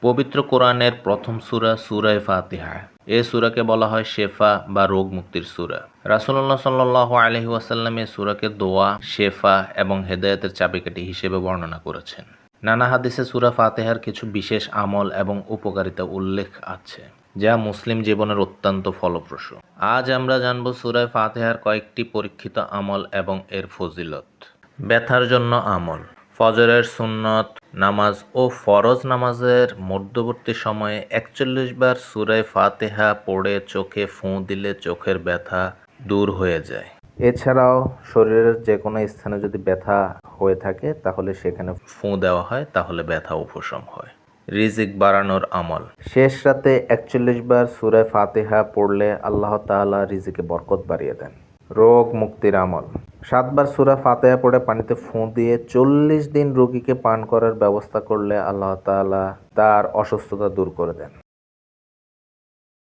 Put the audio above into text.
পবিত্র কোরআনের প্রথম সূরা সূরা ফাতিহা। এ সূরাকে বলা হয় শেফা বা রোগ মুক্তির সূরা। রাসূলুল্লাহ সাল্লাল্লাহু আলাইহি ওয়াসাল্লাম এ সূরাকে দোয়া, শেফা এবং হেদায়েতের চাবিকাঠি হিসেবে বর্ণনা করেছেন। নানা হাদিসে সূরা ফাতিহার কিছু বিশেষ আমল এবং উপকারিতা উল্লেখ আছে, যা মুসলিম জীবনের অত্যন্ত ফলপ্রসূ। আজ আমরা জানব সূরা ফাতিহার কয়েকটি পরীক্ষিত আমল এবং এর ফজিলত। ব্যথার জন্য আমল। ফজরের সুন্নত নামাজ ও ফরজ নামাজের মধ্যবর্তী সময়ে ৪১ বার সূরা ফাতিহা পড়ে চোখে ফু দিলে চোখের ব্যথা দূর হয়ে যায়। এছাড়াও শরীরের যে কোনো স্থানে যদি ব্যথা হয়ে থাকে তাহলে সেখানে ফু দেওয়া হয়, তাহলে ব্যথা উপশম হয়। রিজিক বাড়ানোর আমল। শেষ রাতে ৪১ বার সূরা ফাতিহা পড়লে আল্লাহ তাআলা রিজিকে বরকত বাড়িয়ে দেন। রোগ মুক্তির আমল। ৭ বার সূরা ফাতিহা পড়ে পানিতে ফু দিয়ে ৪০ দিন রোগীকে পান করার ব্যবস্থা করলে আল্লাহ তাআলা তার অসুস্থতা দূর করে দেন।